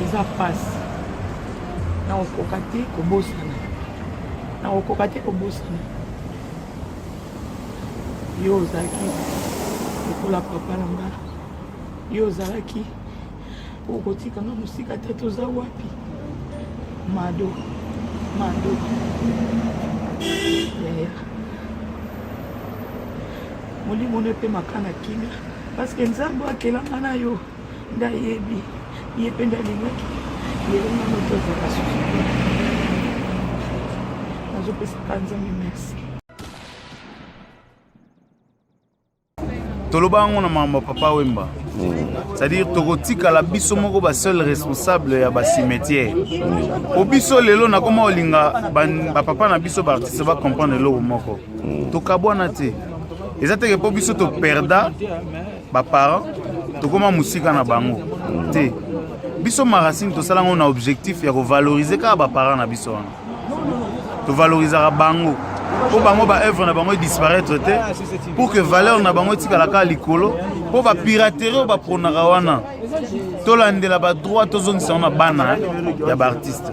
eza passe na okoka te kobosana na okoka te kobosana yo ozalaki lokola papa na nga yo ozalaki okotikanga mosika te toza wapi mado molimo ne mpe makana kinga parceke nzambe akelanga na yo ndayebi ye mpe ndalingaki yelenga moto ozala susu nazopesaka nzambe merci. Tolobango na mama papa Wemba. C'est-à-dire tokotika la biso moko ba seul responsable ya ba cimetière. O biso lelo na koma olinga ba papa na biso ba artiste ba comprendre lo moko. To kabwana te. Ezate ke po biso to perda ba parents to koma musika na bango. Te. Biso marasine to sala ngona objectif ya ko valoriser ka ba parents na biso wana. To valoriser bango. Pour bango ba œuvre na bango disparaître te pour que valeur na bango tikala ka likolo pour ba piraterie ba pronaka wana tolandela ba droit tozongisa na bana ya ba artiste.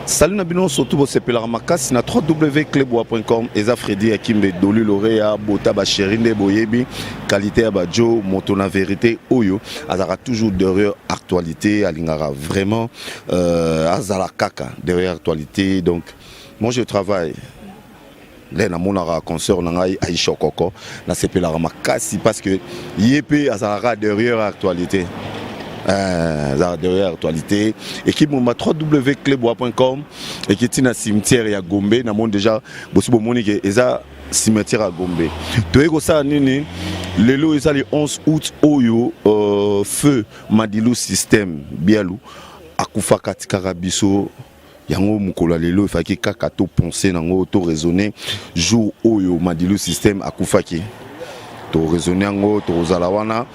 Salut Nabino, surtout vos sepelars makas na www.clebois.com. Eza Freddy Akimbe Dolu Lorea Bota Bacherinde Boyebi qualité à Badjo Montona vérité Oyo Azara toujours derrière actualité Alingara vraiment Azala Kaka derrière actualité. Donc moi je travaille là na monara concert na ngai Aisha Koko na sepelars makasi parce que yépé Azara derrière actualité. Derrière actualité équipe mon www.clebois.com et qui est na cimetière ya Gombe na monde déjà bosi bomoni ke eza cimetière à Gombe to eko sa nini lelo eza le 11 août oyo feu Madilu système bialu akufa katika biso yango mukolo lelo ifaki kaka to penser nango to raisonner jour oyo Madilu système akufaki to raisonner ngo to zalawana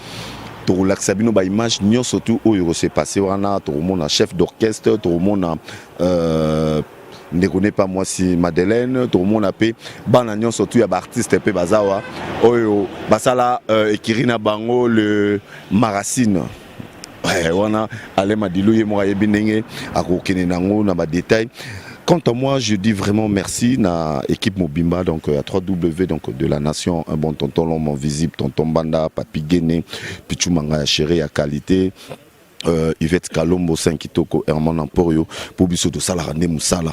to relaxer bino ba image nyo surtout oyo s'est passé wana to mon chef d'orchestre to mon ne connais pas moi si Madeleine to mon appé bana nyo surtout ya ba artiste pe bazawa oyo basala ekirina bango le maracine wana ale Madilu ye mo yebi ndenge akokene nango na ba détail. Quant à moi, je dis vraiment merci à l'équipe Mobimba, donc à 3W donc de la nation, un bon tonton l'homme visible, tonton Banda, Papi Guéné, Pichou Manga Chéri à qualité, Yvette Kalombo, Sankitoko, Herman Emporio, Pobiso de Salarane Moussala.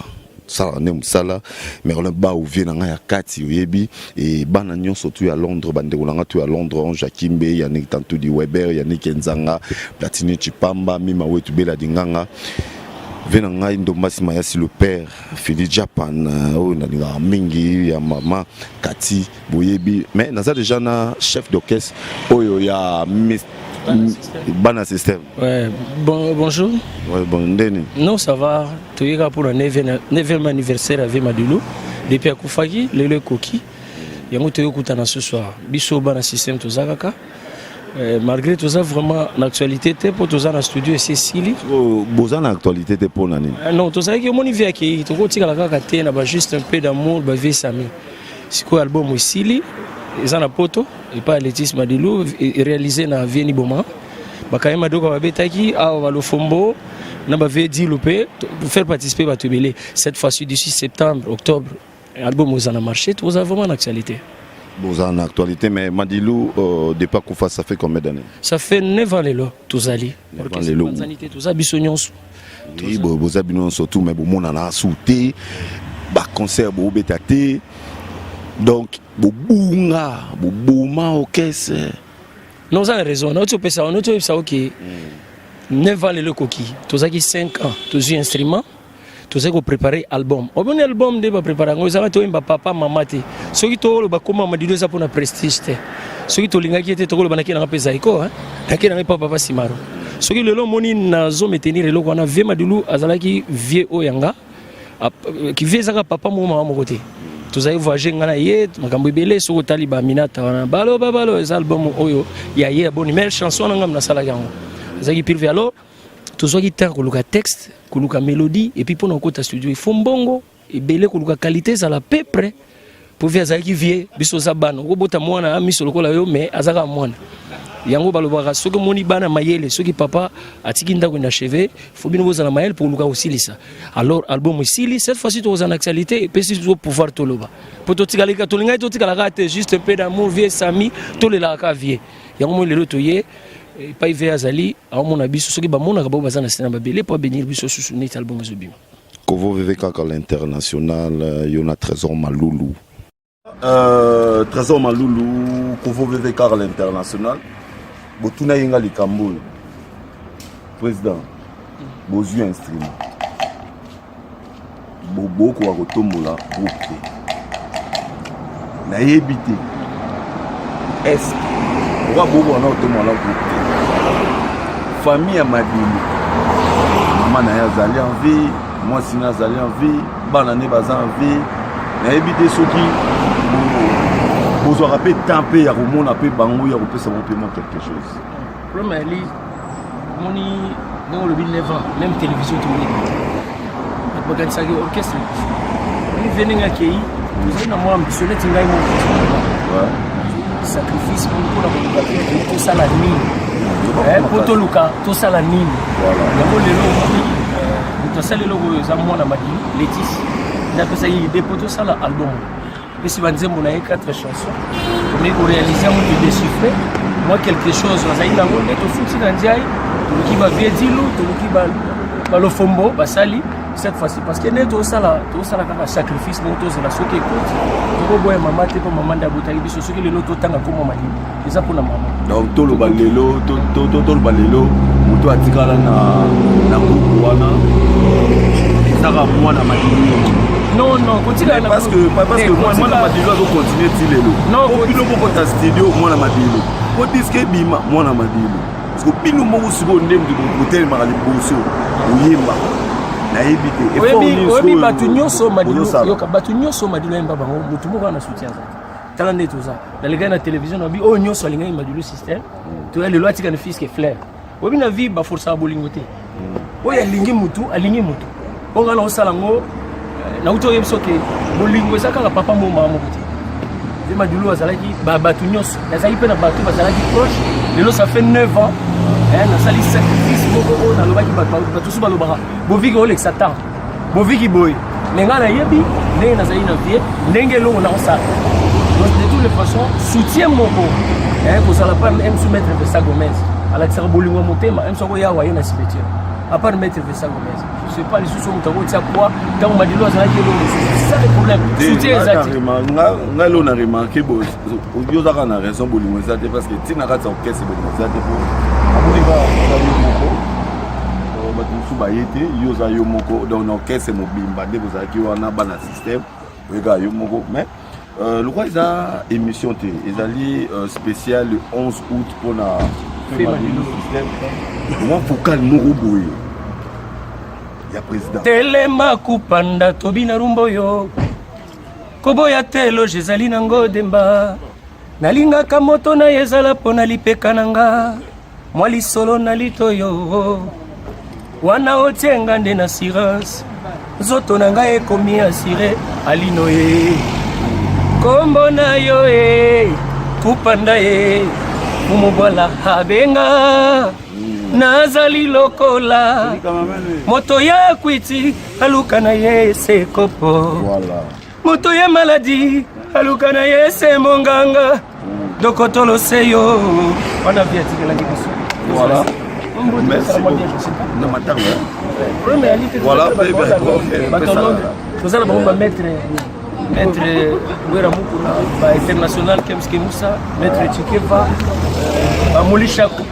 Mais on a bas où vient à Kati Yebi et Banagnon surtout à Londres, Bandeolanga tu à Londres, Jacquimbe, Yannick Tantou di Weber, Yannick Nzanga, Platini Chipamba, Mima Wetu Bela Dinganga. Venanga Indombasi Mayasi le père, Fili Japan, Naniga Mingi, ya maman, Kati, Boyebi. Mais naza déjà na chef d'orchestre, Oyo ya Bana System. Ouais, bonjour. Ouais, bon, Ndeni. Non, ça va. Tu es là pour le 9e anniversaire avec Madilu. Depuis à Koufagi, le Koki. Il y a un peu de ce soir. Bisso Bana System, tout ça, malgré tout ça, vraiment, l'actualité était pour tout ça dans le studio et c'est Sili. Bozan l'actualité était pour l'année. Non, tout ça, il y a mon niveau qui est juste un peu d'amour, Sami. C'est quoi l'album Sili? Ils ont un poteau, et pas Laetitia Madilu, réalisé dans Vieni Boma. Quand même, on va le Fombo, on va faire participer à Tubélé. Cette fois-ci, d'ici septembre, octobre, l'album a marché, tout ça vraiment en actualité. Vous en actualité, mais Madilu, depuis Koufa, ça fait combien d'années? Ça fait 9 ans, tous allés. Vous avez surtout, mais vous avez sauté, concert, vous avez donc, vous bouma au caisse. Non, ça a raison. Nous avons ça, ok. 9 ans, le coquille. Tous avez 5 ans, tous les instruments. Tous avez préparé l'album. Au bon album, vous préparé. Vous avez papa, maman. Ceux qui ont comment Madilu ça pour le prestige. Ceux qui ont qui étaient trop le banaki n'a pas zaiko, hein. Qui n'a pas papa Simaro. Ceux qui le long moni na zo maintenir le qu'on a vu Madilu azalaki vieux oyanga. qui vient ça papa moi mon côté tous avez voyagé ngana yé makambo ebele soko taliba minata wana balo ez album oyo ya yé bonne meilleure chanson ngam na sala yango zaki pire alors tous qui terre koluka texte koluka mélodie et puis pour notre studio il faut mbongo ebele koluka qualité ça la peu près pour faire ça qui vient biso zabano ko bota mwana miso lokola yo mais azaka mwana yango balobaka soki moni bana mayele soki papa atiki ndako na cheve faut bien vous na mayele pour luka aussi lisa alors album aussi cette fois-ci tu en actualité et puis si tu pouvoir to loba pour to tikalika to linga to tikalaka te juste un peu d'amour vieux sami to le la ka vie yango mo lelo to ye pas y ver azali a mon abiso soki ba mona ka ba bazana sina ba bele pour bénir biso sous net album zobima Kovo VVK à l'international yona Trésor Maloulou Trésor Maloulou Kovo VVK à l'international Botuna Yenga Likambo président Bozu instrument Bobo ko akotombola groupe na yebité est wa bobo na otombola groupe famille ya Madini maman na yazali en vie moi sina zali en vie bana ne baza en vie na yebité soki Bozo rappelé tampé ya romona pe bango ya kopesa mon paiement quelque chose. Problème ali moni dans le 9 ans même télévision tout le monde. Pas ça que orchestre. Il venait ngaki, vous na moi missionné tingai mon. Ouais. Sacrifice pour la population tout ça la nuit. Poto luka tout ça la nuit. Voilà. Yango lelo moni to sala logo za mwana madini Letis. Na pesa yi dépoto ça la album. Et si vous avez 4 chansons, on est réalisé un déchiffré. Moi, quelque chose, vous avez un foutu dans Diaye, qui va Védilou, qui va le Fombo, Basali, cette fois-ci. Parce qu'il y a tout ça là, comme un sacrifice, mon tour, c'est la soute qui écoute. Tout le monde maman, comme maman d'Aboutaï, c'est ce que les lotos tanga comme maman. C'est ça pour la maman. Donc, tout le balelo, tout le balelo, tout a tiré na Kouana, ça va moi na Madini. Non, continue. Parce que moi, la Madilo doit continuer à tirer. Non, Pino pour ta studio, moi, la Madilo. Pour disque Bima, moi, la Madilo. Parce que Pino m'a aussi bon name de hôtel Marali Bosso, ou Yemba. Na évité. Oui, Batunyo so Madilo. Yoka Batunyo so Madilo Yemba Bango, Mutumo va na soutien. T'as tout ça. Dans les gars de la télévision, on a dit, oh, Nyo so Linga Madilo système. Tu as le loi de fils qui est flair. Oui, na vie, bah, force à bolingoté. Oui, aligné Mutu, aligné Mutu. On a lancé la mot. Na uto yebsoke bolingo ezaka la papa mo mama kuti ze Madilo azalaki batu nyos nazali pe na batu bazalaki proche lelo ça fait 9 ans na sali sacrifice moko na lobaki batu suba lobaka boviki ole satan boviki boy menga na yebi ndenge nazali na vie ndenge lo na osaka de toutes les façons soutien moko ko sala pas même soumettre Vessa Gomez ala tsara bolingo motema même soko ya waye na cimetière à part mettre Vessa Gomez. Je ne sais pas les sous-sommes qui ont quoi. Quand on m'a dit c'est ça le problème. Soutien exact. On a remarqué que vous avez raison parce que si on a raté en caisse, c'est mais le roi il a émission ils allaient spécial le 11 août pour la système. Moi focal Mourouboui. Ya président telema kupanda tobina rumboyo koboya telo jezali nango demba nalingaka moto na yezala pona lipeka nanga mwali solo na litoyo wana otienga nde na assurance zoto nanga ekomi assuré alino ye kombo na yo kupanda ye mumubwala habenga nazali lokola moto ya kwiti aluka na ye se kopo moto ya maladi aluka na ye se monganga dokotolo seyo wana viatika la kibiso voilà merci voilà vous allez me mettre Wera Mukuna ba international Kemske Musa maître Chikeva Amoli Chakou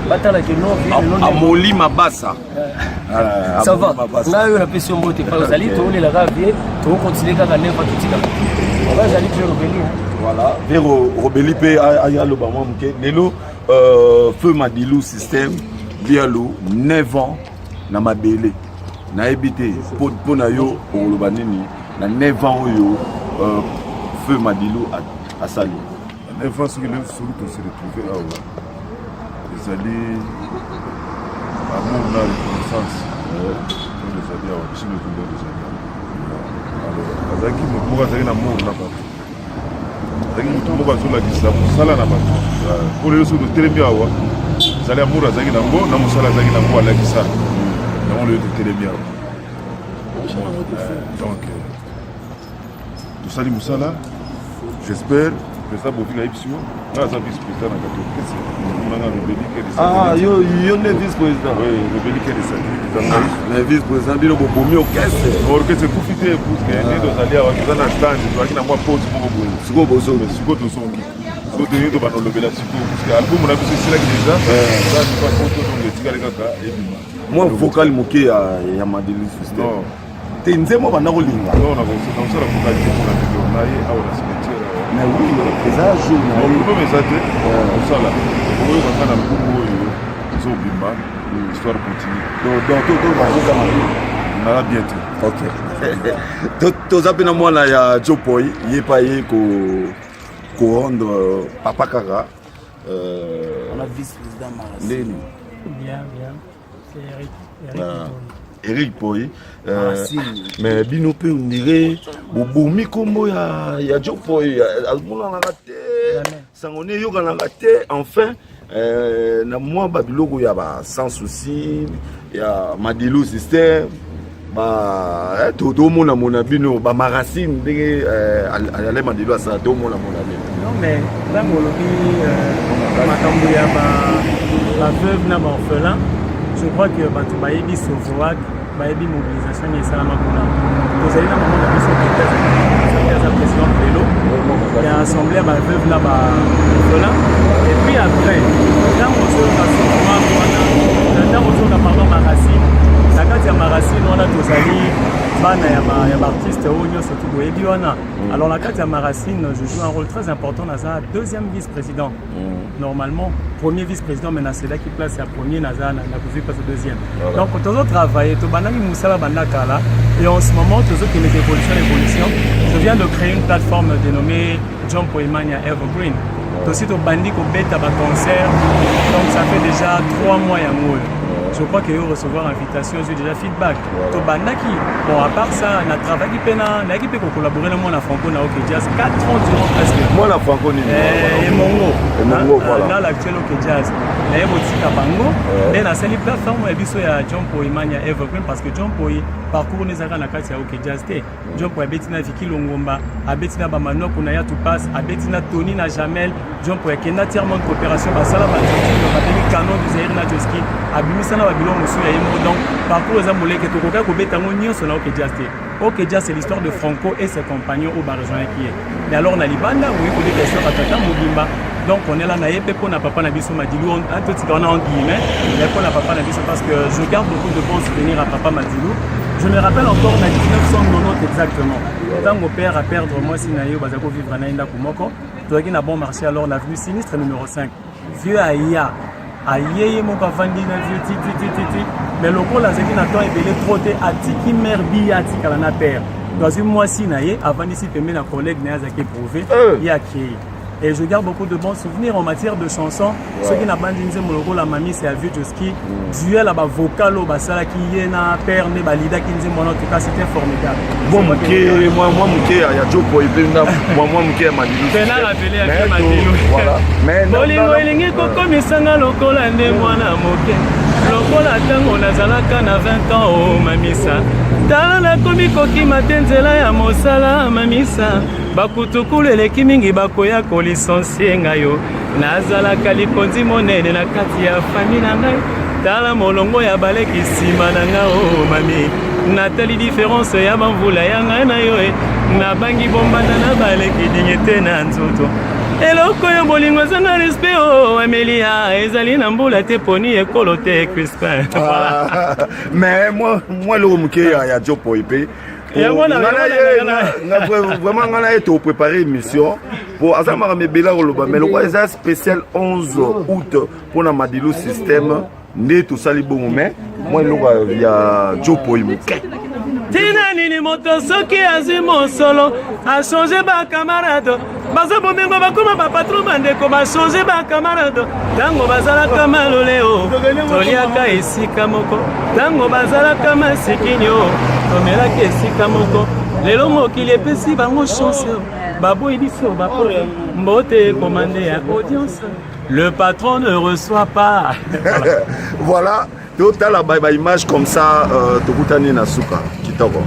batala que non Amoli Mabassa ça va là on a pression moté pas aux alliés on est la ravier on continue quand même pas tout ça on va aller vers Robeli voilà vers Robeli pe aya lo ba moi mke lelo feu Madilou système bialo 9 ans na mabele nayebi te mpo na yo okoloba nini na 9 ans oyo feu Madilu asali 9 ans soki tose retrouve awa ezali amour na reconnaissance ezali awa biso mekunda ezali alors azalaki moto moko azalaki na amour na bato azalaki moto moko azolakisa mosala na bato mpo lelo soki totelemi awa ezali amour azalaki nango na mosala azalaki nango alakisa yango lelo totelemi awa donc tosali mosala j'espère président Bovinga Ipsio là ça vice-président na kato pesa nanga rebellique de ça yo ne vice-président oui rebellique de ça mais vice-président bino bobomi orchestre orchestre kufite parce que ndio zalia wakiza na stand twaki na mwa pause moko boye siko bozo siko tosongi siko to ba lobela siko parce que album na biso sila déjà ça c'est pas photo donc etikali kaka ebima moi vocal moke ya Madilu system te nzemo bana kolinga non na kosala vocal pour la vidéo na ye awa na cimetière mais oui eza jour na ye on peut ça te osala oyo bakana mpungu oyo ezobima l'histoire continue donc bazoka nala bien te ok toza mpe na mwana ya Jopoy ye pa ye korendre papa kaka ndeni Eric Poy mais bino mpe ondire bobomi kombo ya Jopoy amonanaka te sango ne eyokanaka te enfin na mwa babiloko ya sans souci ya Madilu system tomona bino bamaracine ndenge ale Madilu asala tomona bino non mais ntango olobi makambo ya baveuve na baorphelin je crois que bato bayebi sauvoak bayebi mobilisation esalama kuna tozali na mama na biso aza président lelo ya assemblée ya baveuve na baorphelin et puis après ntango ozoyoka sauvoak wana ntango ozoyoka pardon maracine na kati ya maracine wana tozali bana ya baartiste oyo nyonso tu boyebi wana alors na kati ya maracine je joue un rôle très important naza deuxième vice-président normalement premier vice-président mais naselaki place ya premier naza nakozwi place ya deuxième donc tozotravaille tobandaki mosala banda kala et en ce moment tozokende d'évolution je viens de créer une plateforme dénommée John Poemania Evergreen tosi tobandi kobeta baconcert donc ça fait déjà 3 mois yango oyo je crois que recevoir invitation, j'ai déjà feedback. Tobandaki, bon à part ça, na travaillé pena, na équipe pour collaborer le monde à Franco na OK Jazz 4 ans durant presque. Moi la Franco ni. Et Mongo. Voilà. Dans l'actuel OK Jazz. Naebotika bango, mais na seli plateforme ya biso ya John Poemania Evergreen parce que John Poy parcours nezaka na kati ya OK Jazz te. John Poy betina Viki Longomba, abetina ba Manoko na ya to passe, abetina Tony na Jamel, John Poy kena tièrement de coopération basala ba Titi, ba canon du Zaire na Joski, abimisa donc parcours aux amolèques et tokoka kobeta ngonyo sona OK Jazz te. OK Jazz c'est l'histoire de Franco et ses compagnons au Barzan qui est. Mais alors na libanda oui pour les questions batata mobimba. Donc on est là na yepe pour na papa na biso Madilu on a tout on a en guillemets mais pour na papa na biso parce que je garde beaucoup de bons souvenirs à papa Madilu. Je me rappelle encore en 1990 exactement. Quand mon père a perdu moi si na yo bazako vivre na inda kumoko. Toi qui na bon marché alors l'avenue sinistre numéro 5. Vieux Aya ayeye moko avandi na vieux titi mais lokola azaki na temps ebele trop te atiki merbi atikala na terre dans moi si na ye avandi si pembe na collègue na azaki éprouvé ya ki et je garde beaucoup de bons souvenirs en matière de chansons ceux qui n'a pas dit nzembo lokola mami c'est à vieux Joski duel à ba vocal au basala ki ye na père ne balida ki nzembo en tout cas c'était formidable bon moi muke ya Jopoy penda moi muke ya Madilu pena rappelé à Madilu voilà mais bolingo elingi kokomisanga lokola nde mwana moke lokola ntango nazalaka na 20 ans o mamisa tala nakomi kokima te nzela ya mosala mamisa bakutukulu eleki mingi bakoya kolisensie ngai yo nazalaka likonzi monene na kati ya fami na ngai tala molongo ya baleki nsima na nga o mami natali différence ya bamvula ya ngai na yo nabangi bombanda na baleki dignité na nzoto eloko ya bolingo ezanga respect o Amelia ezali na mbula te poni ekolo te Crispin mais moi le muke ya Jopoy pe vraiment on a été préparé émission pour azamara mebela koloba mais le quoi spécial 11 août pour na Madilu système nde tosali bongo mais moi eloko ya Jopoy moke tina nini moto soki azwi mosolo achange bakamarade baza bomengo bakoma bapatron bandeko bachange bakamarade ntango bazalaka malole o toliaka esika moko ntango bazalaka masikini o tomelaki esika moko lelo mokili epesi bango chance baboyi biso bapore mbote komande ya audience le patron ne reçoit pas. voilà total ba image comme ça tokutani na suka kitoko.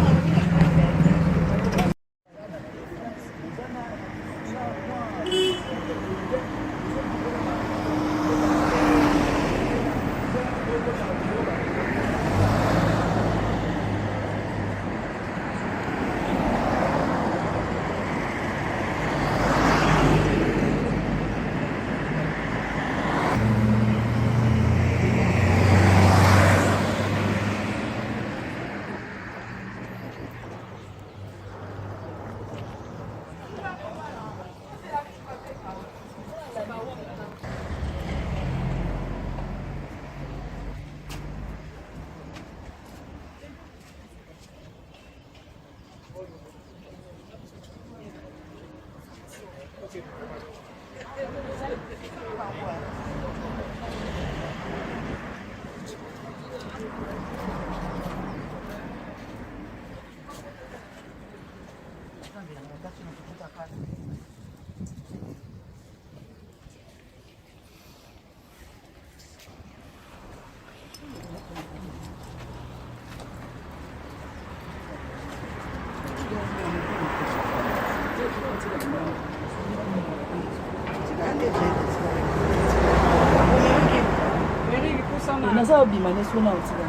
naza obima neso na otika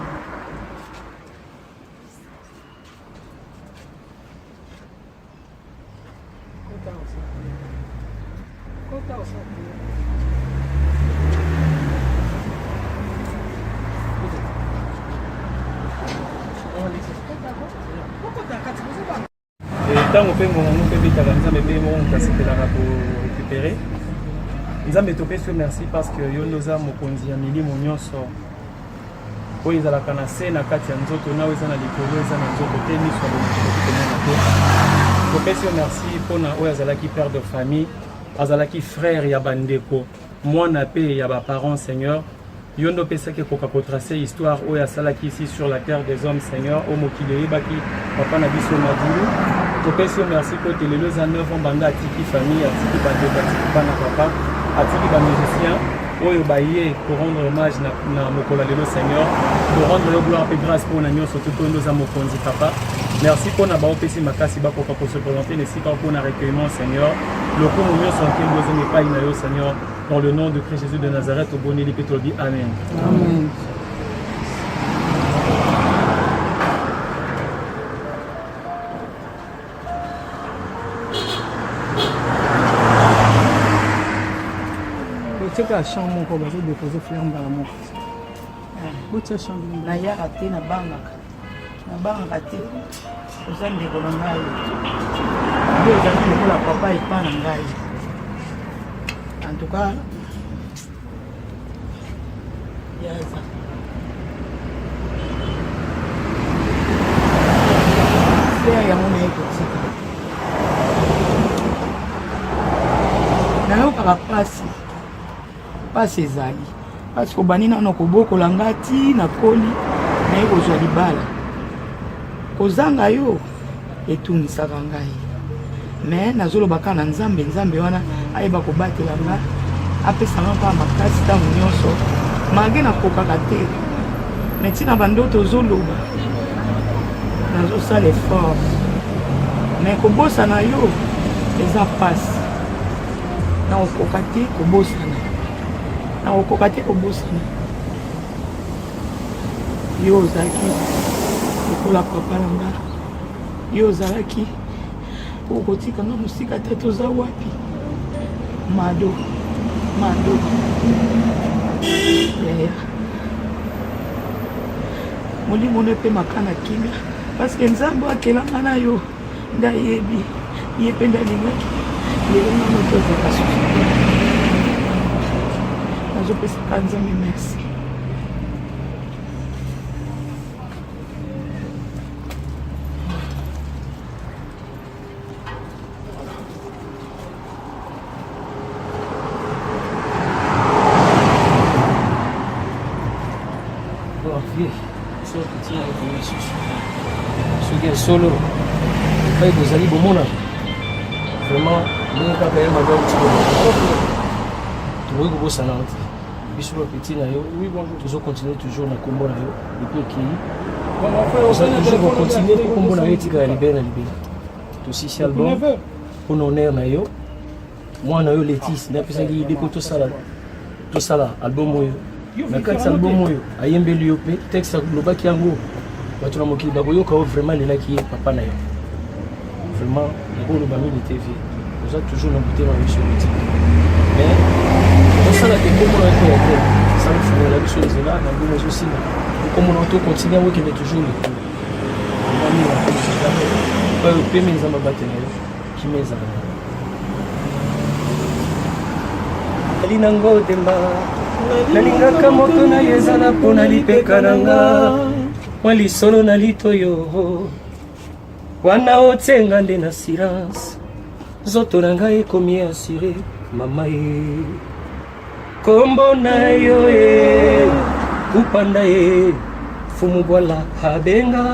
ntango mpe ngongo mpe betaka nzambe mpe moko moto asepelaka korécupere nzambe topesi yo merci parce que yo nde oza mokonzi ya milimo nyonso oyo ezalaka na se na kati ya nzoto nawe eza na likolo eza na nzoto te miso ya bokomona te topesi yo merci mpona oyo azalaki père de famille azalaki frère ya bandeko mwana mpe ya baparents seigneur yo nde opesaki ekoka kotrace histoire oyo asalaki ici sur la terre des hommes seigneur oyo mokili oyebaki papa na biso madulu topesi yo merci po ete lelo eza 9 ans banda atiki famille atiki bandeko atiki bana papa atiki bamusicien oyo baye korendre hommage na mokolo lelo seigneur korendre yo gloire mpe grâce mpona nyonso to tondo oza mokonzi papa merci mpona baopesi makasi bakoka koseprésente na esika mpona recueillement seigneur lokumu nyonso nkembo ezonga epai na yo seigneur dans le nom de Christ Jésus de Nazareth oboneli mpe tolobi amen, amen. Botika chambre moko bazo déposer fleur mbala moko. Botika chambre na yaka te na bangaka te. Oza ndeko na ngai. Nde ozali lokola papa epa na ngai. En tout cas, yaza. Fleur ya mona ekotika. Nayokaka pasi ezali parce kobani nano kobokola ngati na koli naye kozwa libala kozanga yo etunisaka ngai me nazolobaka na nzambe wana ayeba kobatela nga apesanga mpa makasi ntango nyonso mage nakokaka te me ntina bandoto ozoloba nazosala effort me kobosana yo eza pasi na okoka te kobosana na okoka te kobosana yo ozalaki lokola papa na nga yo ozalaki okotikanga mosika te toza wapi mado yaya molimo no epemaka na kimia parceke nzambe akelanga na yo ndayebi ye mpe ndalingaki lelonga moto azaka susu nazopesaka nzambe merci biso petit na ko lisusu soki solo epai kozali bomona vraiment ndenge kaka ye mabe tokoki kobosana te biso bapeti na yo tozocontinue toujours na kombo na yo depuis okei oza toujours kocontinue po kombo na yo etika ya libere na libere tosisi album mpona honneur na yo mwana yo Letis napesaki ide po tosala album oyo na kati ya album oyo ayembeli yo mpe texte alobaki yango bato na mokili bakoyoka oyo vraiment alelaki ye papa na yo vraiment nakoloba mingi te vie oza toujours na motema na biso politique mais osala te kombo na yo ya te esala kofungola biso nzela na album ezosinga okomona to continue okende toujours lekolo oyo peme nzambe abate na yo kima ezala na ali nango demba nalingaka moto na yo ezala mpona lipeka na nga mwa lisolo na litoyo wana otenga nde na silence nzoto na ngai ekomi asire mama ye kombo na yo ye kupanda ye fumu bwala abenga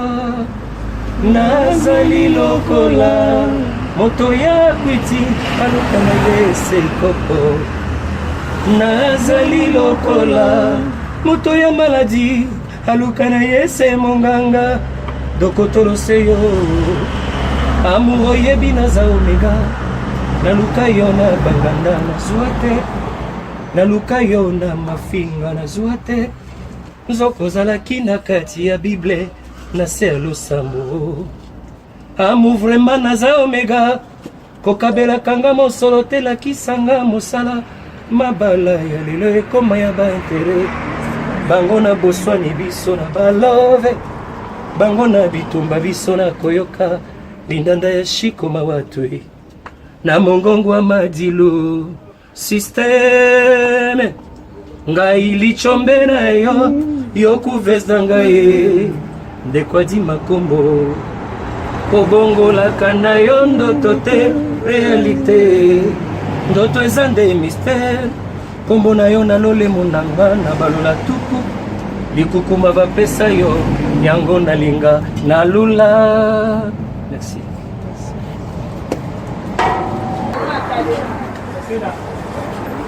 nazali lokola moto ya kwiti aluka na ye sekoko nazali lokola moto ya maladi aluka na ye se monganga dokotolose yo amour oyebi naza omega naluka yo na banganda nazwa te naluka yo na mafinga nazwa te nzoko ozalaki na kati ya bible na se ya losambo amour vraiment naza omega kokabelaka nga mosolo te lakisanga mosala mabala ya lelo ekoma ya baintere bango na boswani biso na balove bango na bitumba biso na koyoka lindanda ya shiko mawatwe na mongongo wa madilu systeme ngai lichombe na yo yokuvesa ngai ndekwadi makombo kobongolaka na yo ndoto te realite ndoto eza nde mystère kombo na yo na lolemo na nga na balola tuku likukuma bapesa yo yango nalinga nalula. Merci.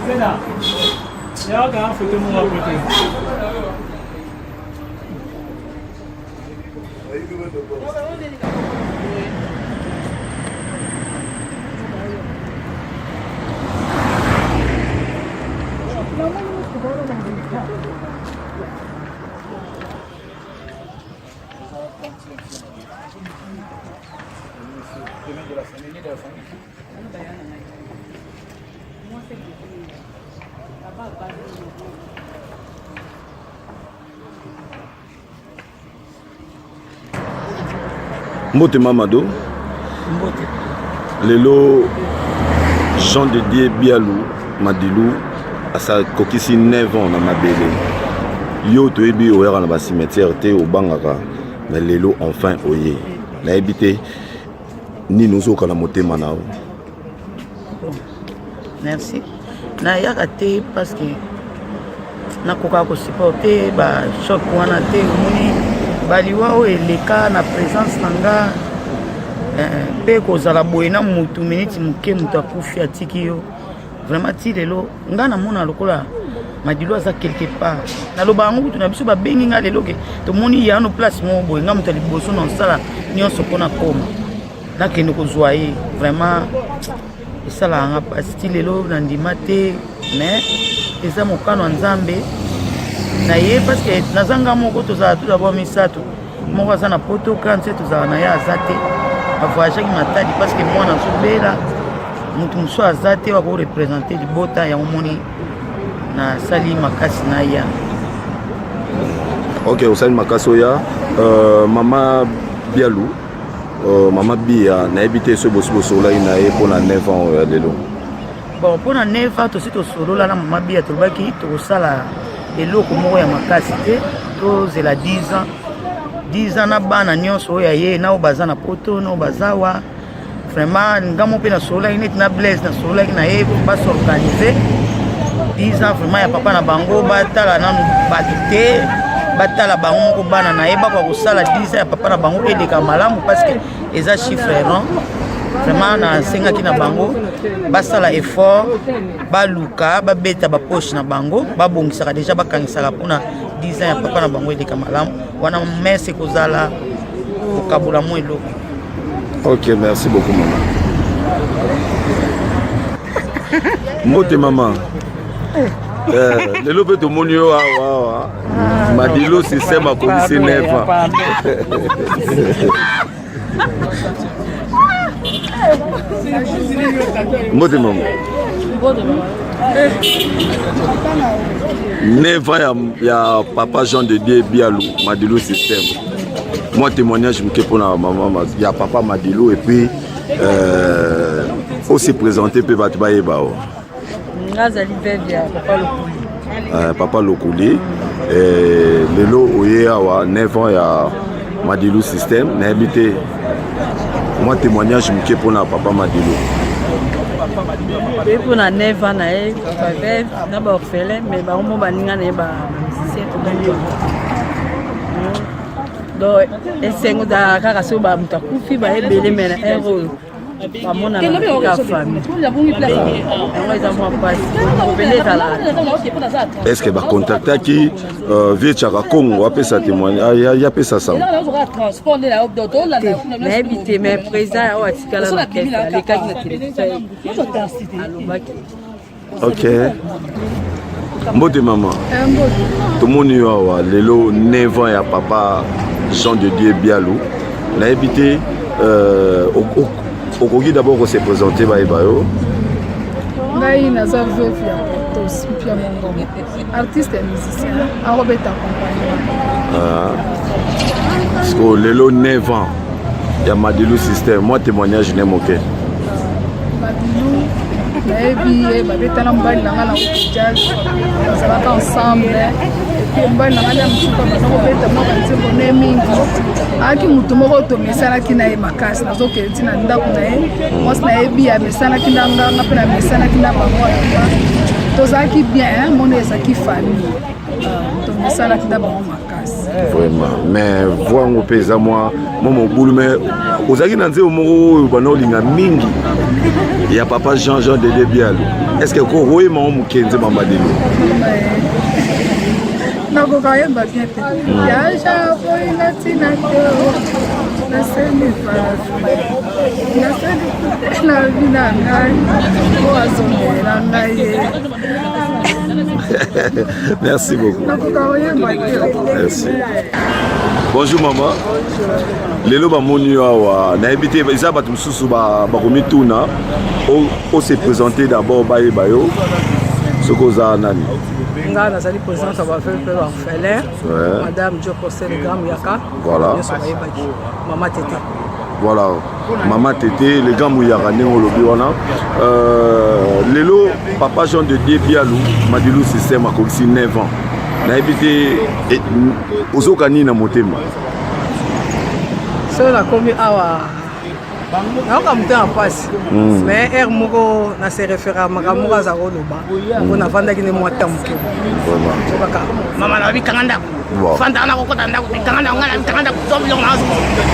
Zena, ya ga photo mo après. Mbote Mamadou. Mbote. Lelo Jean de Dieu Bialou Madilou asa kokisi 9 ans na mabele. Yo to ebi oera na ba cimetière te obangaka mais lelo enfin oye. Na ebité ni nous au kana motema nao. Merci. Na yaka te parce que na koka ko supporter ba choc wana te moni baliwa o eleka na présence nanga pe kozala boye na mutu minute muke mutu akufi atiki yo vraiment ti lelo nga na mona lokola Madilou aza quelque part na loba ngo tu na biso ba bengi nga lelo ke to moni ya no place mo boye nga mutu liboso na sala nyonso pona koma na kende kozwa ye vraiment esala nga pasti lelo na ndima te mais eza mokano nzambe na ye parce que nazanga moko tozala tout d'abord misato moko aza na poto kanse tozala na ye aza te avoyageaki matadi parce que mwana azobela mutu mosusu aza te wakorepresente libota ya omoni na sali makasi na ya. Ok, osali makasi oya mama Bialou mama Bia na ebité so bosi bosola ina ye pona 9 ans ya lelo. Bon pona 9 ans to sito solola na mama Bia tobaki to sala eloko moko ya makasi te to zela 10 ans na bana nyonso ya ye na obaza na poto no bazawa vraiment ngamo pe na solola ine na Blaise na solola na ye ba s'organiser 10 ans vraiment ya papa na bango batala nanu batute batala bango moko bana na ye bakwa kosala 10 ans ya papa na bango eleka malamu parce que eza chiffre rond vraiment nasengaki na bango basala effort baluka babeta bapoche na bango babongisaka déjà bakangisaka mpona 10 ans ya papa na bango eleka malamu wana mese kozala kokabula mo eloko. Ok, merci beaucoup maman. Mbote maman. Lelo pe tomoni yo awa Madilo système akomisi 9 ans. Mbote maman. 9 ans ya papa Jean de Dieu Bialou Madilo système. Moi témoignage me pour la maman il y a papa Madilo et puis faut se présenter pe battu ba yeba. Papa Lokuli lelo oye awa 9 ans ya Madilo système na habité moi témoignage me pour na papa Madilo et pour na 9 ans na e papa na ba orphelin mais ba mo baninga na ba musicien to ba donc esengo da kaka so ba mutakufi ba ebele mena ero bamona na famille. Est-ce que va contacter qui vient à Congo après sa témoignage il y a pas ça ça mais habité mais président au atikala na kesa les cas na télévision. OK. Mbote maman. Tout le monde a lelo 9 ans ya papa Jean de Dieu Bialou. Na habité au Kogi d'abord on s'est présenté ba ebayo. Ngai naza veuve ya Portos Pia Mongo. Artiste et musicien, Robert accompagnement. Parce que lelo 9 ans ya Madilo système, moi témoignage n'est moqué. Madilo nayebi babetana mbali nanga na jazz bazalaka ensemble et puis mbali nanga ya mchuka bazakobeta mwa banzembo ne mingi aki mutu moko tomesanaki na ye makasi nazokende ntina ndako na ye mwasi nayebi amesanaki na nganga mpe namesanaki na bango tozalaki bien mona ezalaki famille tomesanaki na bango makasi vraiment mais voango mpe eza mwa mobulu mais ozalaki na nzembo moko oyo banaolinga mingi ya papa Jean de Bialou. Est-ce que vous avez un Kenze Mamadilo? Non, vous voyez bien. Il y a un peu de latina. Merci beaucoup. Merci. Bonjour maman. Lelo ba moni awa na habité isa batu mususu ba komi tuna o se présenter d'abord ba yebayo sokoza nani nga nazali présidente ba veuve ba orphelin madame Joko Telegram yaka voilà maman Tété voilà maman Tété les gars mouyaka ndenge lobi wana lelo papa Jean de Dieu Bialou Madilo système akolisi 9 ans na habité ozokani na motema. So la komi awa naoka mutu na pasi mais aire moko na se référé makamoko aza koloba mpo navandaki nde mwa ta moke okaka mama na babikanga ndako fandaka na kokota ndako bikanga ndako nga na bikanga ndako so biloko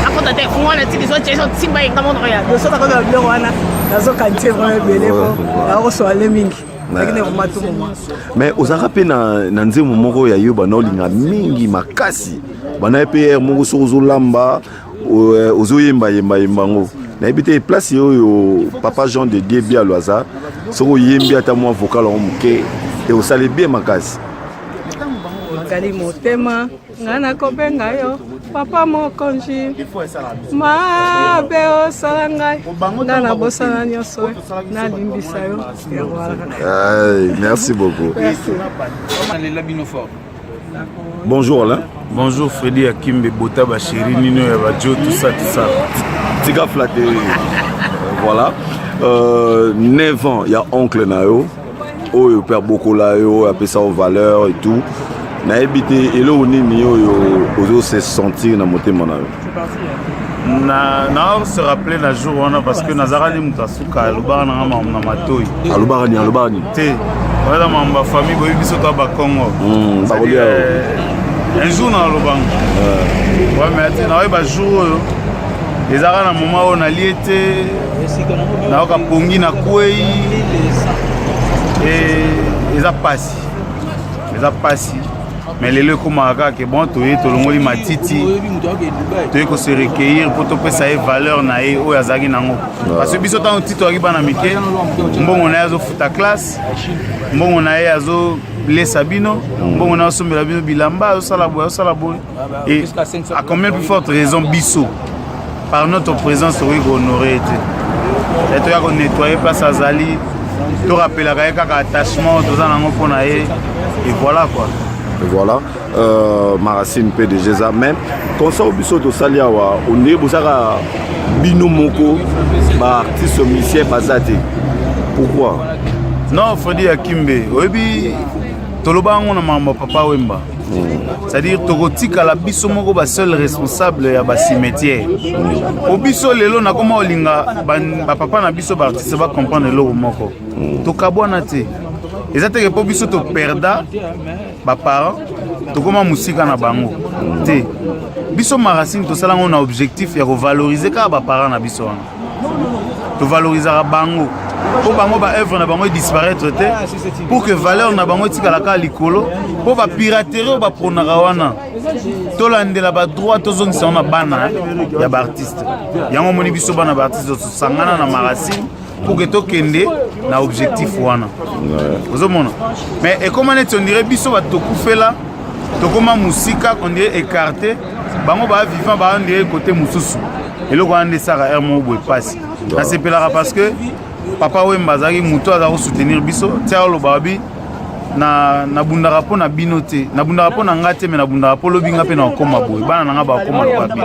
nakota te fungo wana tiki so tie so timba yenga moto ya so nakota biloko wana nazokantie vraimen ebele po nakoswale mingi lakini komatu moma mais ozalaka mpe na nzembo moko ya yo banaolinga mingi makasi banaye mpe aire moko soki ozolamba ozoyembayemba ngo nayebi te place oyo papa Jean de Dieu Bialou aza soki oyembi ata mwa vocal yango moke te osali bien makasi magali motema nga nakobenga yo papa mokonzi mabe osala ngai nga nabosana nyonso nalimbisa yo merci beaucoup. Bonjour Alain. Bonjour Freddy Akimbe Bota Bacheri Nino ya Bajo tout ça. Tika flatté. Voilà. 9 ans, il y a oncle Nayo. Oh, il perd beaucoup là, il a ça aux valeurs et tout. Na habité et là on est mieux aux se sentir na moté mon Nayo. Na se rappeler la jour on parce que Nazara ni mutasuka alubara na matoi. Alubara ni. Te. Voilà ma famille boyi biso to ba Congo. un jour na lobango ouais mais na ba jour ezaka na moment oyo nali ete naoka pongi na kwei eza pasi mais lelo ekomaka kaka bon toye tolongoli matiti toye kose recueillir mpo topesa ye valeur na ye oyo azalaki nango parce que biso ntango ti toyaki bana mike mbongo na ye azofuta classe mbongo na ye azolesa bino mbongo na ye asombela bino bilamba azosala boye et à combien plus forte raison biso par notre présence tokoki kohonorer ete e toya konettoyer place azali torapelaka ye kaka attachement toza nango mpo na ye et voilà quoi. Et voilà, Maracine PDG ça même concert au biso to sali awa on est bosaka bino moko ba artiste musicien bazate. Pourquoi? Non, Freddy Akimbe, oyebi toloba ngo na mama papa Wemba. C'est-à-dire tokotika la biso moko ba seul responsable ya ba cimetière. Au biso lelo na koma olinga ba papa na biso ba artiste ba comprendre lelo moko. To kabwana te. Ezate ke po biso to perda ba parents to koma musika na bango. Te. Biso Maracine to sala ngo na objectif ya revaloriser ka ba parents na biso wana. To valoriser bango. Pour bango ba œuvre na bango disparaître te pour que valeur na bango tikala ka likolo pour ba piraterie ba pronaka wana to landela ba droit to zone sona bana ya ba artiste yango moni biso bana ba artiste to sangana na Maracine pour que to kende na objectif wana ozo mona mais et comment net on dirait biso ba to kufela to koma musika on dirait écarté bango ba vivant ba on dirait côté mususu et le rwanda sara ermo boy passe na sepelaka parce que Papa Wemba azaki muto azako soutenir biso tia lobabi na bundaka po na bino te na bundaka po na ngate me na bundaka po lobinga pe na okoma boye bana nanga ba okoma lobabi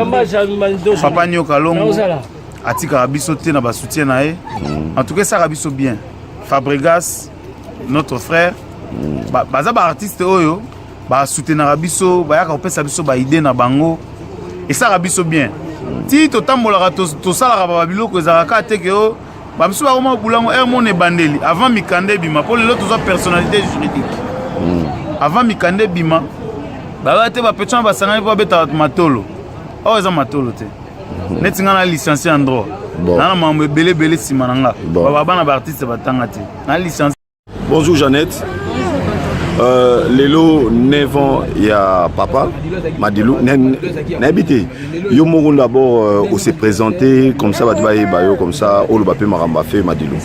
papa Nyoka Longo atika biso te na ba soutien na ye en tout cas ça biso bien Fabregas notre frère baza ba artiste oyo ba soutenir biso ba yaka opesa biso ba idée na bango et ça biso bien ti to tambola to sala ba biloko ezaka te ke o Bamsou a vraiment boulango Hermone Bandeli avant Mikande Bima pour les autres personnalités juridiques. Avant Mikande Bima, bah te ba petchon ba sangani pour beta matolo. Oh eza matolo te. Netinga na licencié en droit. Na na mambe belé simananga. Ba bana ba artiste batanga te. Na licencié. Bonjour Jeannette. Lelo 9 ans il y a papa Madilou n'habité yo moko d'abord on s'est présenté comme ça va bayo comme ça au le bapé maramba fait Madilou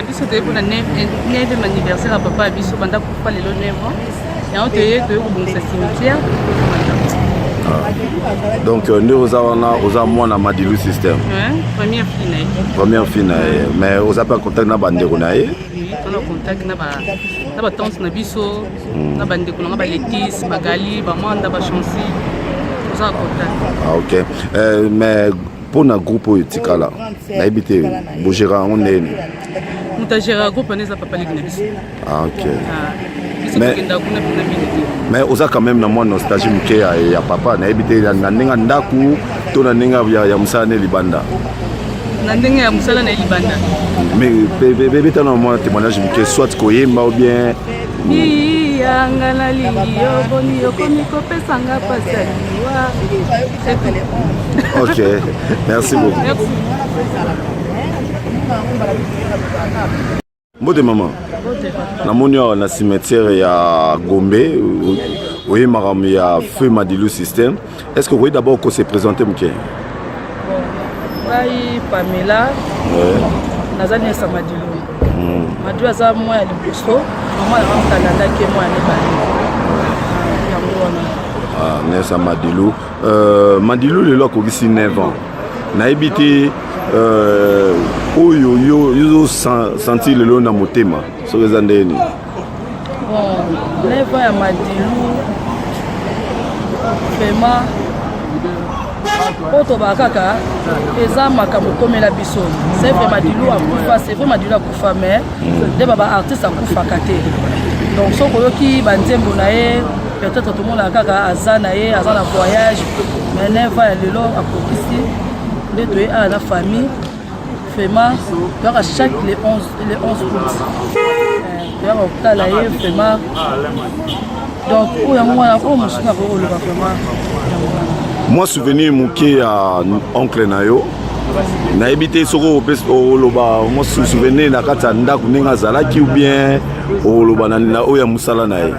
biso te pour la 9e anniversaire papa biso banda kufa lelo 9 ans et on te ko bon cimetière donc nous avons moi na Madilou système première fille mais aux appels contact na bandeko na ye on a contact na ba tante na biso na bandeko na ba Letis Magali ba Manda ba Chancy on a contact OK mais pour na groupe tikala na habité bogera on est mutagera groupe neza papa ligna biso OK mais oza quand même na moi nostalgie mke ya papa na habité na ninga ndaku to na ninga ya musane libanda na ndenge ya musala na libanda mais bébé tana moi témoignage mke soit koyemba ou bien yanga na lingi yo boni yo komi kopesa nga pasaliwa OK merci beaucoup Mode maman namoni na cimetière ya Gombe oui maram ya feu Madilou système est-ce que vous voyez d'abord qu'on s'est présenté mke Bai Pamela nazani ya Madilou Madilou aza moi ya liboso maman ya Canada ke moi ya Nessa Madilou Madilou lelo ko gisi 9 ans na ebité oyo yo senti lelo na motema so rezandeni bon 9 ans ya Madilou vraiment Oto bakaka eza makambo komela biso c'est vrai Madilou akufa c'est vrai Madilou akufa mais de baba artiste akufa kate donc so koyoki banzembo na ye peut-être tout le monde akaka azana ye azana voyage mais 9 ans lelo akokisi de toye à la famille vraiment chaque les 11 août tala ye vraiment donc oyo yango wana oyo mosusu nakoloba vraiment. moi souvenir moke ya oncle na yo nayebi te soko oloba mo souvenir na kati ya ndako ndenge azalaki ou bien oloba na oyo ya mosala na ye.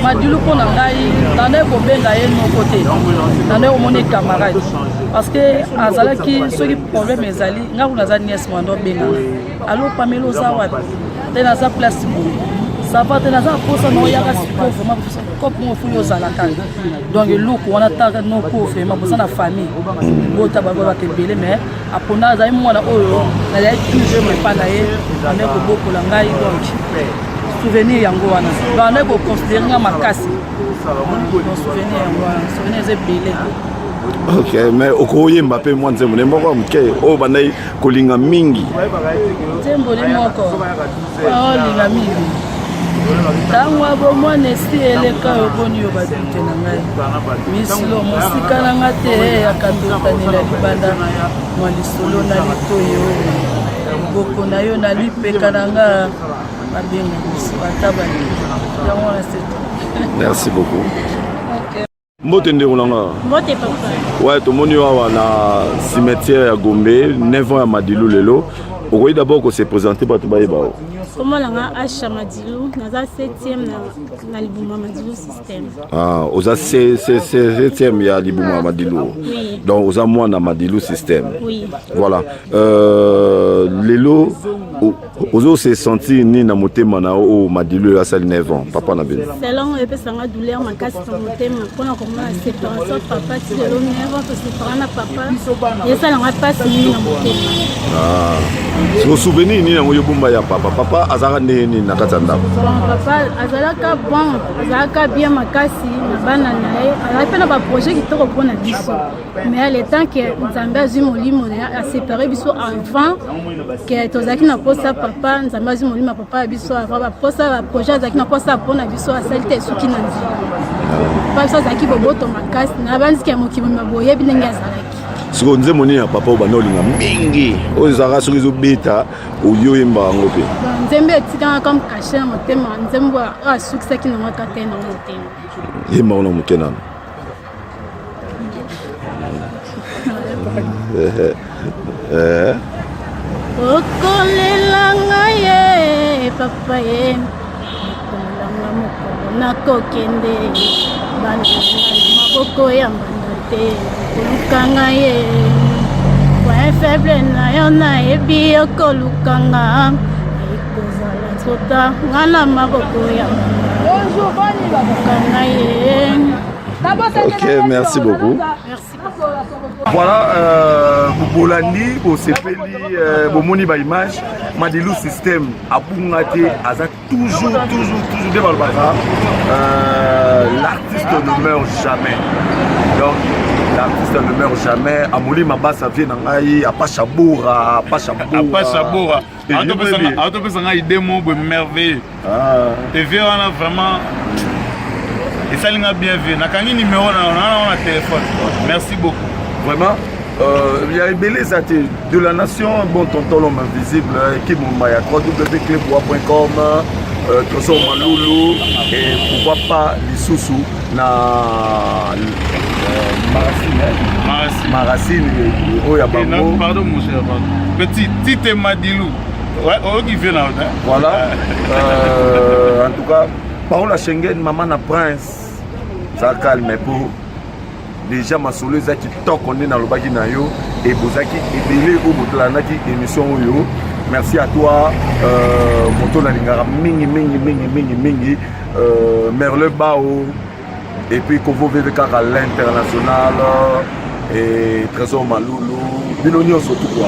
Madilu mpo na ngai nandai kobenga ye moko te nandai komona camarade parce que azalaki soki problème ezali ngai kuna aza niese mwando obengana alo pamela oza wapi te naza place boye sava te naza posa na oyaka sikoyo vraiment kope mo fuli ozalaka donc eloko wana taka noko vraiment posa na famille bota babaka ebele mais apona azali mwana oyo nazali toujours mepa na ye nandai kobokola ngai donc souvenir yango wana banda koconsidere nga makasi souvenir yango wana souvenir eza ebele. Ok, mais okoyemba mpe mwa nzembo ne moko moke oyo bandai kolinga mingi nzembo li moko olinga mingi ntango abomwana esi eleka oyo boni yo badute na ngai misilo mosika na nga te akandotanela libanda mwa lisolo na litoyi oyo boko na yo na lipeka na nga. Merci beaucoup. Mbote ndeko nanga. Mbote papa. Ouais, tomoni awa na cimetière ya Gombe, 9 ans ya Madilu lelo. Okoyi d'abord ko se présenter bato bayeba o. Comment langa Acha Madilu, naza 7e na Libuma Madilu système. Ah, oza 7e ya Libuma Madilu. Oui. Donc oza mwana Madilu système. Oui. Voilà. Lelo ozo se sentir ni na motema na o Madilu ya sali 9 ans, papa na bino. Selon epé sanga douleur makasi na motema pona komona séparation papa ti lelo 9 ans to séparer na papa. Yesa langa passe ni na motema. Ah. So souvenir ni nango yo bomba ya papa. Papa azaka nini na kati ya ndako. Papa azalaka bon, azalaka bien makasi na bana na ye. Azalaka na ba projet kitoko pona biso. Mais le temps que Nzambe azwi molimo a séparé biso avant que tozaki na posa papa Nzambe azwi molimo papa biso avant ba posa ba projet azalaki na posa pona biso asali te suki na nzela. Papa biso azalaki boboto makasi na banziki ya mokili maboyebi ndenge azalaki. Siko nzembo nini ya papa oyo banolinga mingi oyo ezalaka soki ezobeta oyo oyemba yango mpe nzembo etikanga comme caché na motema nzembo asukisaki nango kate na motema yemba ngo na moke nano okolela ngai ye papa ye okolelanga mokolo nakokende bana maboko ya mbanda te okolukanga ye point faible na yo nayebi okolukanga ekozala sota nga na maboko ya mbanda okolukanga ye. Ok, merci beaucoup. Merci beaucoup. Voilà, Bolandi, Bosepeli, Bomoni ba image, Madilu système, Abungate, Aza toujours devant le bazar. L'artiste ne meurt jamais. Donc, l'artiste ne meurt jamais. Amouli Mabasa vient en Apachaboura, Apachaboura. Autopesanga idée mon merveilleux. TV on a vraiment. Et ça l'a bien vu. Nakangi numéro on a téléphone. Merci beaucoup. Vraiment. Il y a une belleza de la nation, bon tonton l'homme invisible, qui m'a ya www.clebois.com, Trésor Maloulou, et pourquoi pas Lissoussou, na Maracine, Oya Bango. Pardon mon cher, petit Tite Madilou. Ouais, oh qui vient là. Voilà. En tout cas, Paola Schengen, maman na prince, ça calme pour. Déjà ma solo ezaki top on est dans le bagi na yo et bozaki ebele au botolanaki émission yo. Merci à toi moto na lingara mingi Merle Bao et puis Kovo VVK à l'international et Trésor Maloulou Binoni surtout quoi.